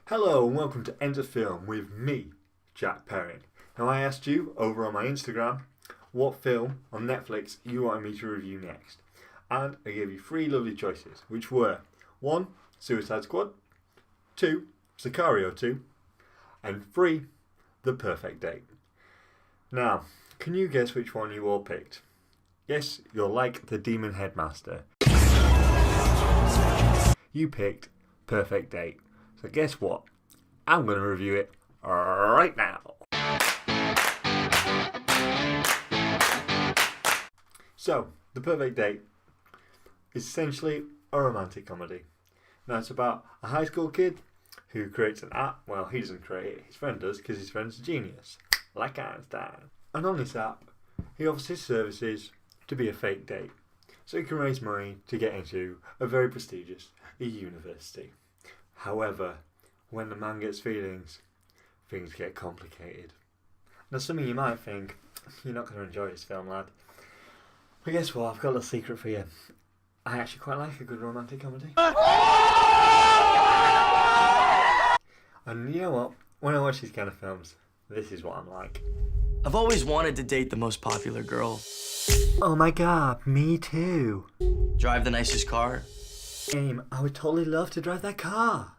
Hello and welcome to Enter Film with me, Jack Perry. Now I asked you over on my Instagram what film on Netflix you wanted me to review next. And I gave you three lovely choices, which were 1. Suicide Squad, 2. Sicario 2, and 3. The Perfect Date. Now, can you guess which one you all picked? Yes, you're like the Demon Headmaster. You picked Perfect Date. So guess what? I'm going to review it right now. So, The Perfect Date is essentially a romantic comedy. Now it's about a high school kid who creates an app. Well, he doesn't create it, his friend does, because his friend's a genius, like Einstein. And on this app, he offers his services to be a fake date, so he can raise money to get into a very prestigious university. However, when the man gets feelings, things get complicated. Now some of you might think, you're not going to enjoy this film, lad. But guess what, I've got a little secret for you. I actually quite like a good romantic comedy. And you know what, when I watch these kind of films, this is what I'm like. I've always wanted to date the most popular girl. Oh my god, me too. Drive the nicest car. I would totally love to drive that car.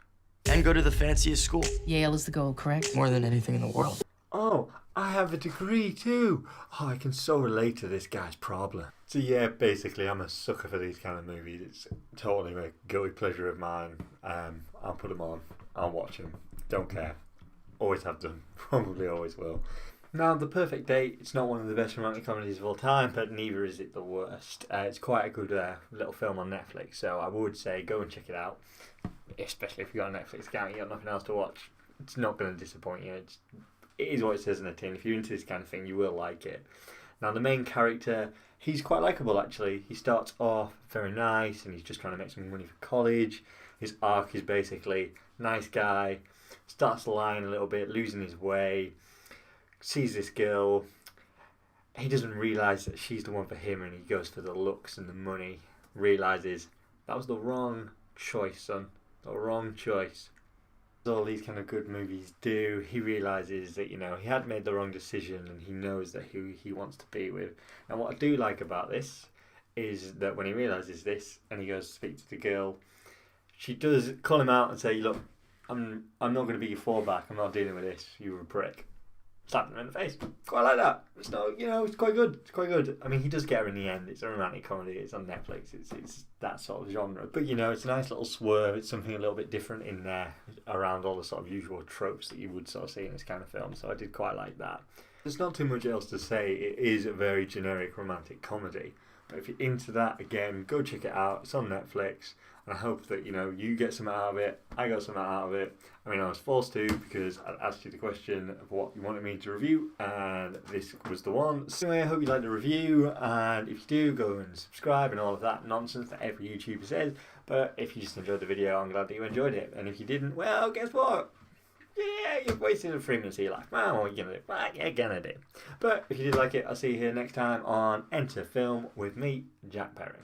And go to the fanciest school. Yale is the goal, correct? More than anything in the world. Oh, I have a degree too. Oh, I can so relate to this guy's problem. So yeah, basically I'm a sucker for these kind of movies. It's totally a guilty pleasure of mine. I'll put them on. I'll watch them. Don't care. Always have done. Probably always will. Now, The Perfect Date, it's not one of the best romantic comedies of all time, but neither is it the worst. It's quite a good little film on Netflix, so I would say go and check it out. Especially if you've got a Netflix account and you've got nothing else to watch. It's not going to disappoint you. It is what it says in the tin. If you're into this kind of thing, you will like it. Now, the main character, he's quite likeable actually. He starts off very nice and he's just trying to make some money for college. His arc is basically nice guy, starts lying a little bit, losing his way, sees this girl. He doesn't realise that she's the one for him and he goes for the looks and the money. Realises that was the wrong choice, son. The wrong choice. All these kind of good movies do. He realises that, he had made the wrong decision and he knows that who he wants to be with. And what I do like about this is that when he realises this and he goes to speak to the girl, she does call him out and say, look, I'm not going to be your fallback. I'm not dealing with this. You were a prick. Slap him in the face. Quite like that. It's not, it's quite good. It's quite good. I mean, he does get her in the end. It's a romantic comedy. It's on Netflix. It's that sort of genre. But, it's a nice little swerve. It's something a little bit different in there around all the sort of usual tropes that you would sort of see in this kind of film. So I did quite like that. There's not too much else to say. It is a very generic romantic comedy. But if you're into that, again, go check it out. It's on Netflix. And I hope that, you get something out of it. I got something out of it. I mean, I was forced to because I asked you the question of what you wanted me to review. And this was the one. So anyway, I hope you liked the review. And if you do, go and subscribe and all of that nonsense that every YouTuber says. But if you just enjoyed the video, I'm glad that you enjoyed it. And if you didn't, well, guess what? Yeah, you've wasted 3 minutes of your life. Well, what are you going to do? Well, you're going to do. But if you did like it, I'll see you here next time on Enter Film with me, Jack Perry.